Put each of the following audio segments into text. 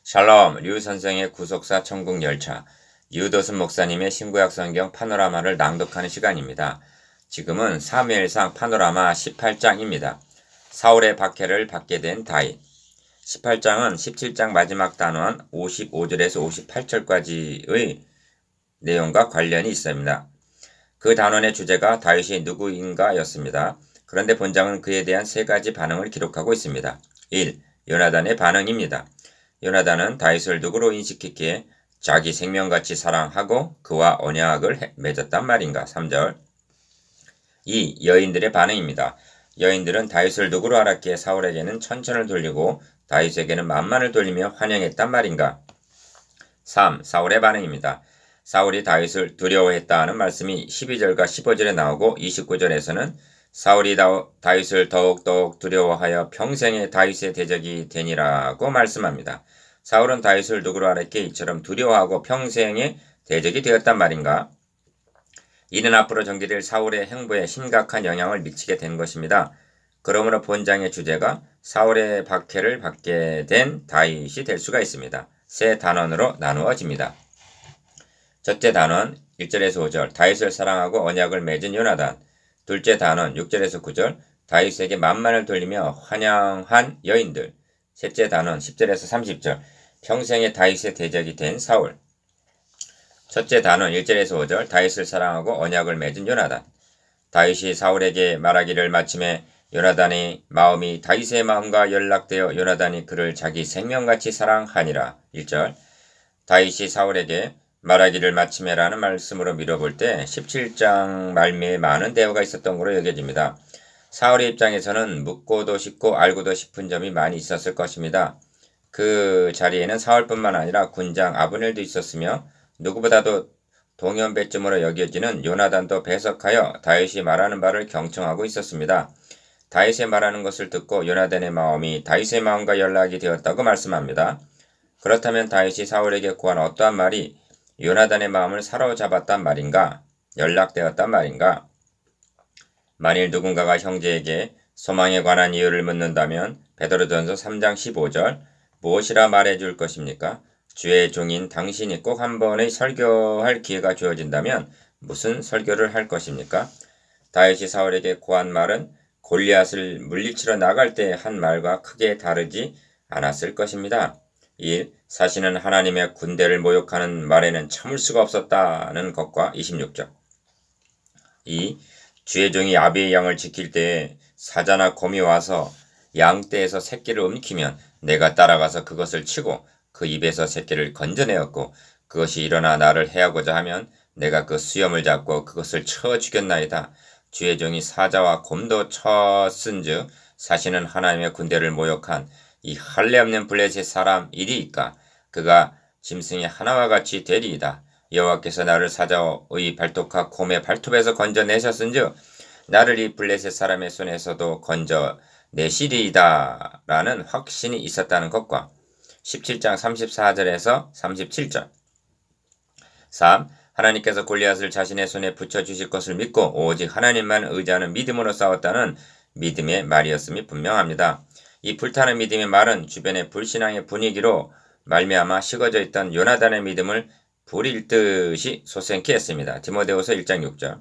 샬롬, 류 선생의 구속사 천국 열차, 유도순 목사님의 신구약 성경 파노라마를 낭독하는 시간입니다. 지금은 사무엘상 파노라마 18장입니다. 사울의 박해를 받게 된 다윗. 18장은 17장 마지막 단원 55절에서 58절까지의 내용과 관련이 있습니다. 그 단원의 주제가 다윗이 누구인가 였습니다. 그런데 본장은 그에 대한 세 가지 반응을 기록하고 있습니다. 1. 요나단의 반응입니다. 요나단은 다윗을 누구로 인식했기에 자기 생명같이 사랑하고 그와 언약을 맺었단 말인가. 3절. 2. 여인들의 반응입니다. 여인들은 다윗을 누구로 알았기에 사울에게는 천천을 돌리고 다윗에게는 만만을 돌리며 환영했단 말인가. 3. 사울의 반응입니다. 사울이 다윗을 두려워했다는 말씀이 12절과 15절에 나오고 29절에서는 사울이 다윗을 더욱더욱 두려워하여 평생에 다윗의 대적이 되니라고 말씀합니다. 사울은 다윗을 누구로 알았기에 이처럼 두려워하고 평생의 대적이 되었단 말인가? 이는 앞으로 전개될 사울의 행보에 심각한 영향을 미치게 된 것입니다. 그러므로 본장의 주제가 사울의 박해를 받게 된 다윗이 될 수가 있습니다. 세 단원으로 나누어집니다. 첫째 단원 1절에서 5절 다윗을 사랑하고 언약을 맺은 요나단. 둘째 단원 6절에서 9절 다윗에게 만만을 돌리며 환영한 여인들. 셋째 단원 10절에서 30절 평생의 다윗의 대적이 된 사울. 첫째 단원 1절에서 5절 다윗을 사랑하고 언약을 맺은 요나단. 다윗이 사울에게 말하기를 마침에 요나단의 마음이 다윗의 마음과 연락되어 요나단이 그를 자기 생명같이 사랑하니라. 1절 다윗이 사울에게 말하기를 마침에라는 말씀으로 미뤄볼 때 17장 말미에 많은 대화가 있었던 것으로 여겨집니다. 사울의 입장에서는 묻고도 싶고 알고도 싶은 점이 많이 있었을 것입니다. 그 자리에는 사울뿐만 아니라 군장 아브넬도 있었으며 누구보다도 동연배쯤으로 여겨지는 요나단도 배석하여 다윗이 말하는 바를 경청하고 있었습니다. 다윗의 말하는 것을 듣고 요나단의 마음이 다윗의 마음과 연락이 되었다고 말씀합니다. 그렇다면 다윗이 사울에게 구한 어떠한 말이 요나단의 마음을 사로잡았단 말인가? 연락되었단 말인가? 만일 누군가가 형제에게 소망에 관한 이유를 묻는다면 베드로전서 3장 15절 무엇이라 말해줄 것입니까? 주의 종인 당신이 꼭 한 번의 설교할 기회가 주어진다면 무슨 설교를 할 것입니까? 다윗이 사울에게 구한 말은 골리앗을 물리치러 나갈 때 한 말과 크게 다르지 않았을 것입니다. 1. 사실은 하나님의 군대를 모욕하는 말에는 참을 수가 없었다는 것과 26절. 2. 주의 종이 아비의 양을 지킬 때에 사자나 곰이 와서 양떼에서 새끼를 움키면 내가 따라가서 그것을 치고 그 입에서 새끼를 건져내었고 그것이 일어나 나를 해하고자 하면 내가 그 수염을 잡고 그것을 쳐 죽였나이다. 주의 종이 사자와 곰도 쳤은즉 사실은 하나님의 군대를 모욕한 이 할례 없는 블레셋 사람 이리이까 그가 짐승이 하나와 같이 되리이다. 여호와께서 나를 사자의 발톱과 곰의 발톱에서 건져내셨은즉 나를 이 블레셋 사람의 손에서도 건져내시리이다 라는 확신이 있었다는 것과 17장 34절에서 37절. 3. 하나님께서 골리앗을 자신의 손에 붙여주실 것을 믿고 오직 하나님만 의지하는 믿음으로 싸웠다는 믿음의 말이었음이 분명합니다. 이 불타는 믿음의 말은 주변의 불신앙의 분위기로 말미암아 식어져 있던 요나단의 믿음을 불일 듯이 솟생케 했습니다. 디모데후서 1장 6절.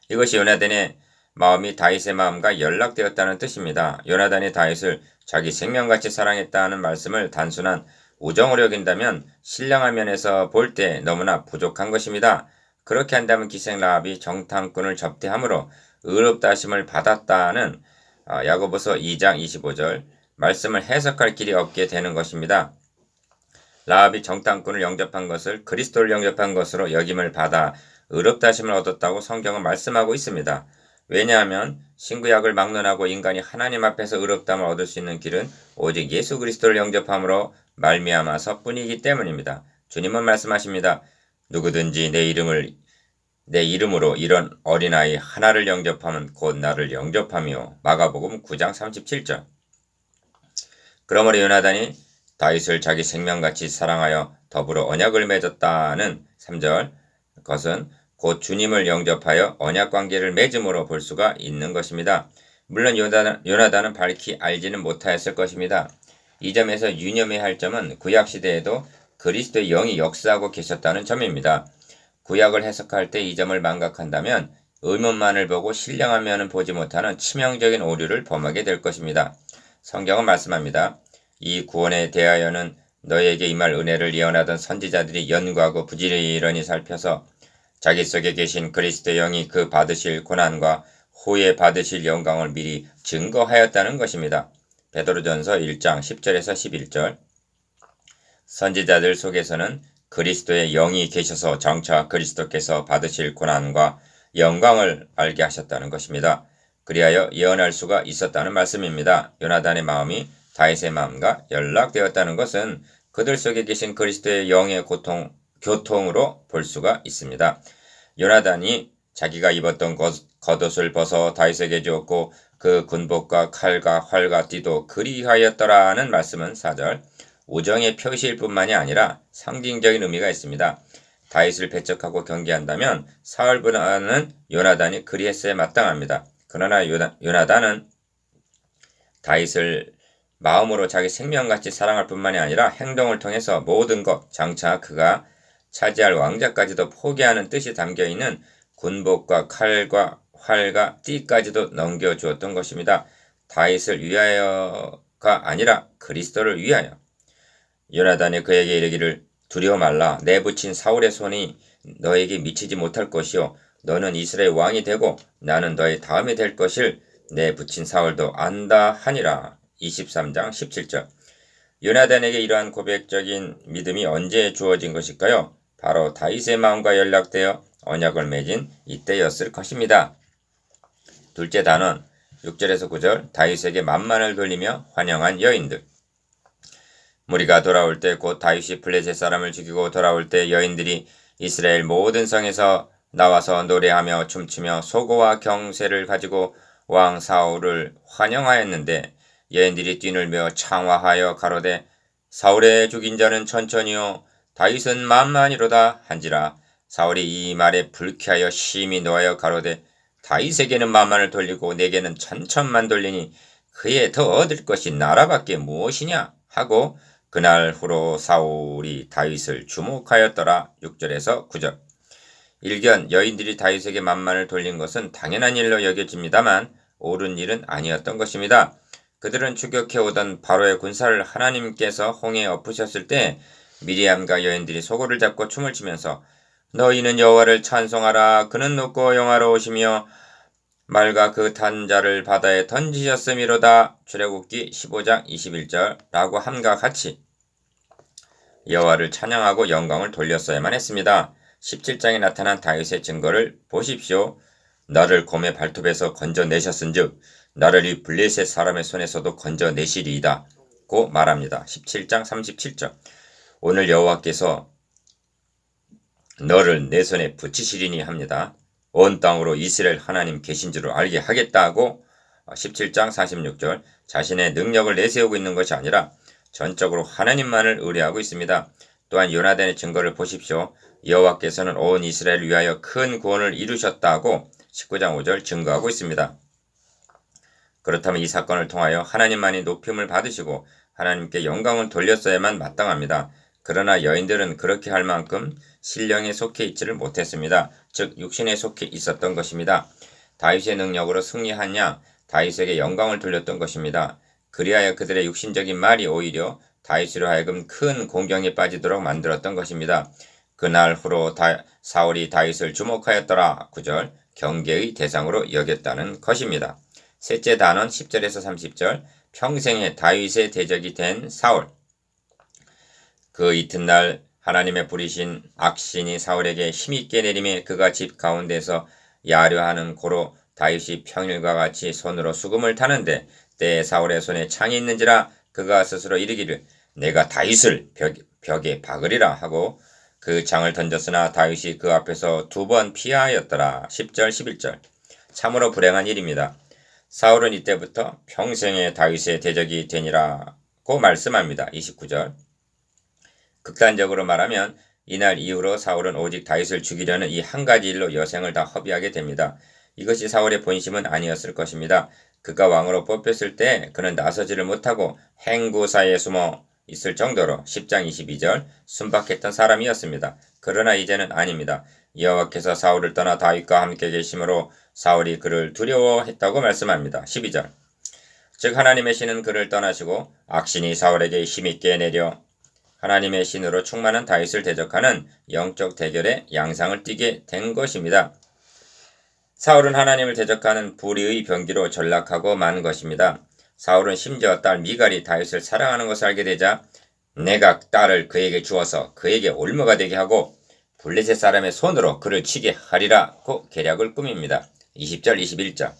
이것이 요나단의 마음이 다윗의 마음과 연락되었다는 뜻입니다. 요나단이 다윗을 자기 생명같이 사랑했다는 말씀을 단순한 우정으로 여긴다면 신령한 면에서 볼 때 너무나 부족한 것입니다. 그렇게 한다면 기생 라합이 정탐꾼을 접대함으로 의롭다 하심을 받았다는 야고보서 2장 25절 말씀을 해석할 길이 없게 되는 것입니다. 라합이 정탐꾼을 영접한 것을 그리스도를 영접한 것으로 여김을 받아 의롭다 하심을 얻었다고 성경은 말씀하고 있습니다. 왜냐하면 신구약을 막론하고 인간이 하나님 앞에서 의롭다함을 얻을 수 있는 길은 오직 예수 그리스도를 영접함으로 말미암아서 뿐이기 때문입니다. 주님은 말씀하십니다. 누구든지 내 이름으로 이런 어린아이 하나를 영접하면 곧 나를 영접하며 마가복음 9장 37절. 그러므로 요나단이 다윗을 자기 생명같이 사랑하여 더불어 언약을 맺었다는 3절 것은 곧 주님을 영접하여 언약관계를 맺음으로 볼 수가 있는 것입니다. 물론 요나단은 밝히 알지는 못하였을 것입니다. 이 점에서 유념해야 할 점은 구약시대에도 그리스도의 영이 역사하고 계셨다는 점입니다. 구약을 해석할 때 이 점을 망각한다면 의문만을 보고 신령한 면은 보지 못하는 치명적인 오류를 범하게 될 것입니다. 성경은 말씀합니다. 이 구원에 대하여는 너에게 임할 은혜를 예언하던 선지자들이 연구하고 부지런히 살펴서 자기 속에 계신 그리스도의 영이 그 받으실 고난과 후에 받으실 영광을 미리 증거하였다는 것입니다. 베드로전서 1장 10절에서 11절. 선지자들 속에서는 그리스도의 영이 계셔서 장차 그리스도께서 받으실 고난과 영광을 알게 하셨다는 것입니다. 그리하여 예언할 수가 있었다는 말씀입니다. 요나단의 마음이 다윗의 마음과 연락되었다는 것은 그들 속에 계신 그리스도의 영의 교통으로 볼 수가 있습니다. 요나단이 자기가 입었던 겉옷을 벗어 다윗에게 주었고 그 군복과 칼과 활과 띠도 그리하였더라는 말씀은 4절 우정의 표시일 뿐만이 아니라 상징적인 의미가 있습니다. 다윗을 배척하고 경계한다면 사울보다는 요나단이 그리했어야 마땅합니다. 그러나 요나단은 다윗을 마음으로 자기 생명같이 사랑할 뿐만이 아니라 행동을 통해서 모든 것, 장차 그가 차지할 왕자까지도 포기하는 뜻이 담겨있는 군복과 칼과 활과 띠까지도 넘겨주었던 것입니다. 다윗을 위하여가 아니라 그리스도를 위하여. 요나단이 그에게 이르기를 두려워 말라. 내 붙인 사울의 손이 너에게 미치지 못할 것이요 너는 이스라엘 왕이 되고 나는 너의 다음이 될 것을 내 붙인 사울도 안다 하니라. 23장 17절. 요나단에게 이러한 고백적인 믿음이 언제 주어진 것일까요? 바로 다윗의 마음과 연락되어 언약을 맺은 이때였을 것입니다. 둘째 단원 6절에서 9절 다윗에게 만만을 돌리며 환영한 여인들. 무리가 돌아올 때 곧 다윗이 블레셋 사람을 죽이고 돌아올 때 여인들이 이스라엘 모든 성에서 나와서 노래하며 춤추며 소고와 경쇠를 가지고 왕 사울을 환영하였는데 여인들이 뛰놀며 창화하여 가로되 사울의 죽인 자는 천천히요 다윗은 만만이로다 한지라. 사울이 이 말에 불쾌하여 심히 노하여 가로되 다윗에게는 만만을 돌리고 내게는 천천만 돌리니 그에 더 얻을 것이 나라밖에 무엇이냐 하고 그날 후로 사울이 다윗을 주목하였더라. 6절에서 9절. 일견 여인들이 다윗에게 만만을 돌린 것은 당연한 일로 여겨집니다만 옳은 일은 아니었던 것입니다. 그들은 추격해오던 바로의 군사를 하나님께서 홍해에 엎으셨을 때 미리암과 여인들이 소고를 잡고 춤을 추면서 너희는 여호와를 찬송하라. 그는 높고 영화로우시며 말과 그 탄자를 바다에 던지셨음이로다. 출애굽기 15장 21절 라고 함과 같이 여호와를 찬양하고 영광을 돌렸어야만 했습니다. 17장에 나타난 다윗의 증거를 보십시오. 나를 곰의 발톱에서 건져내셨은즉 나를 이 블레셋 사람의 손에서도 건져내시리이다 고 말합니다. 17장 37절. 오늘 여호와께서 너를 내 손에 붙이시리니 합니다. 온 땅으로 이스라엘 하나님 계신 줄을 알게 하겠다고 17장 46절 자신의 능력을 내세우고 있는 것이 아니라 전적으로 하나님만을 의뢰하고 있습니다. 또한 요나단의 증거를 보십시오. 여호와께서는 온 이스라엘을 위하여 큰 구원을 이루셨다고 19장 5절 증거하고 있습니다. 그렇다면 이 사건을 통하여 하나님만이 높임을 받으시고 하나님께 영광을 돌렸어야만 마땅합니다. 그러나 여인들은 그렇게 할 만큼 신령에 속해 있지를 못했습니다. 즉 육신에 속해 있었던 것입니다. 다윗의 능력으로 승리하냐 다윗에게 영광을 돌렸던 것입니다. 그리하여 그들의 육신적인 말이 오히려 다윗으로 하여금 큰 공경에 빠지도록 만들었던 것입니다. 그날 후로 사울이 다윗을 주목하였더라. 9절 경계의 대상으로 여겼다는 것입니다. 셋째 단원 10절에서 30절 평생에 다윗의 대적이 된 사울. 그 이튿날 하나님의 부리신 악신이 사울에게 힘있게 내림에 그가 집 가운데서 야려하는 고로 다윗이 평일과 같이 손으로 수금을 타는데 때에 사울의 손에 창이 있는지라 그가 스스로 이르기를 내가 다윗을 벽에 박으리라 하고 그 창을 던졌으나 다윗이 그 앞에서 2번 피하였더라. 10절 11절 참으로 불행한 일입니다. 사울은 이때부터 평생에 다윗의 대적이 되니라고 말씀합니다. 29절 극단적으로 말하면 이날 이후로 사울은 오직 다윗을 죽이려는 이 한 가지 일로 여생을 다 허비하게 됩니다. 이것이 사울의 본심은 아니었을 것입니다. 그가 왕으로 뽑혔을 때 그는 나서지를 못하고 행구 사이에 숨어 있을 정도로 10장 22절 순박했던 사람이었습니다. 그러나 이제는 아닙니다. 여호와께서 사울을 떠나 다윗과 함께 계심으로 사울이 그를 두려워했다고 말씀합니다. 12절 즉 하나님의 신은 그를 떠나시고 악신이 사울에게 힘있게 내려 하나님의 신으로 충만한 다윗을 대적하는 영적 대결의 양상을 띠게 된 것입니다. 사울은 하나님을 대적하는 불의의 병기로 전락하고 만 것입니다. 사울은 심지어 딸 미갈이 다윗을 사랑하는 것을 알게 되자 내가 딸을 그에게 주어서 그에게 올무가 되게 하고 블레셋 사람의 손으로 그를 치게 하리라고 계략을 꾸밉니다. 20절 21절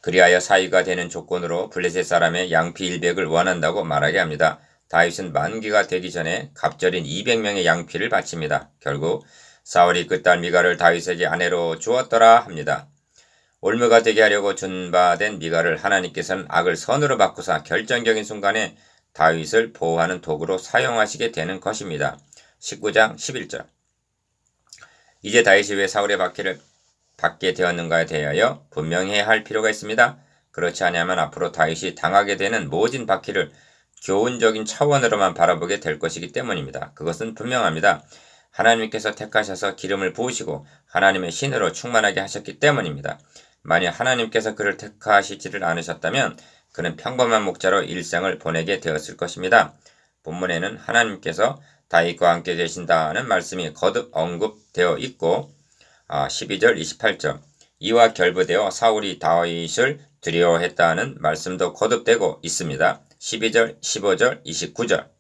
그리하여 사위가 되는 조건으로 블레셋 사람의 양피 100을 원한다고 말하게 합니다. 다윗은 만기가 되기 전에 갑절인 200명의 양피를 바칩니다. 결국 사울이 그 딸 미갈을 다윗에게 아내로 주었더라 합니다. 올무가 되게 하려고 준바된 미갈을 하나님께서는 악을 선으로 바꾸사 결정적인 순간에 다윗을 보호하는 도구로 사용하시게 되는 것입니다. 19장 11절 이제 다윗이 왜 사울의 박해를 받게 되었는가에 대하여 분명해야 할 필요가 있습니다. 그렇지 않으면 앞으로 다윗이 당하게 되는 모진 박해를 교훈적인 차원으로만 바라보게 될 것이기 때문입니다. 그것은 분명합니다. 하나님께서 택하셔서 기름을 부으시고 하나님의 신으로 충만하게 하셨기 때문입니다. 만약 하나님께서 그를 택하시지를 않으셨다면 그는 평범한 목자로 일생을 보내게 되었을 것입니다. 본문에는 하나님께서 다윗과 함께 계신다는 말씀이 거듭 언급되어 있고 12절 28절 이와 결부되어 사울이 다윗을 두려워했다는 말씀도 거듭되고 있습니다. 12절 15절 29절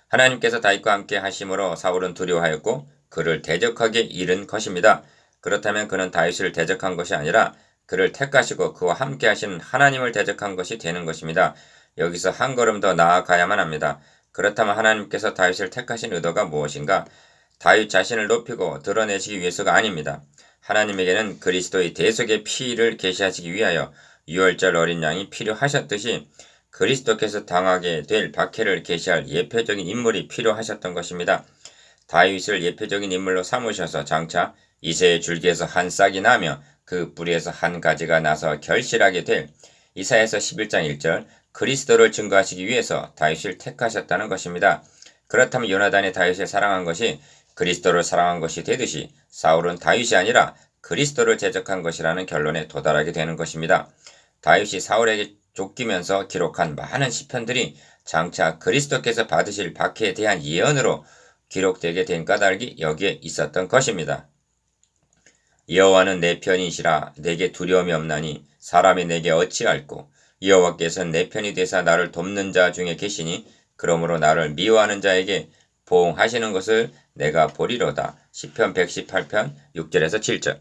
하나님께서 다윗과 함께 하심으로 사울은 두려워하였고 그를 대적하게 이른 것입니다. 그렇다면 그는 다윗을 대적한 것이 아니라 그를 택하시고 그와 함께 하시는 하나님을 대적한 것이 되는 것입니다. 여기서 한 걸음 더 나아가야만 합니다. 그렇다면 하나님께서 다윗을 택하신 의도가 무엇인가? 다윗 자신을 높이고 드러내시기 위해서가 아닙니다. 하나님에게는 그리스도의 대속의 피를 계시하시기 위하여 유월절 어린 양이 필요하셨듯이 그리스도께서 당하게 될 박해를 계시할 예표적인 인물이 필요하셨던 것입니다. 다윗을 예표적인 인물로 삼으셔서 장차 이새의 줄기에서 한 싹이 나며 그 뿌리에서 한 가지가 나서 결실하게 될 이사야서 11장 1절 그리스도를 증거하시기 위해서 다윗을 택하셨다는 것입니다. 그렇다면 요나단이 다윗을 사랑한 것이 그리스도를 사랑한 것이 되듯이 사울은 다윗이 아니라 그리스도를 대적한 것이라는 결론에 도달하게 되는 것입니다. 다윗이 사울에게 쫓기면서 기록한 많은 시편들이 장차 그리스도께서 받으실 박해에 대한 예언으로 기록되게 된 까닭이 여기에 있었던 것입니다. 여호와는 내 편이시라 내게 두려움이 없나니 사람이 내게 어찌할꼬 여호와께서는 내 편이 되사 나를 돕는 자 중에 계시니 그러므로 나를 미워하는 자에게 보응하시는 것을 내가 보리로다. 시편 118편 6절에서 7절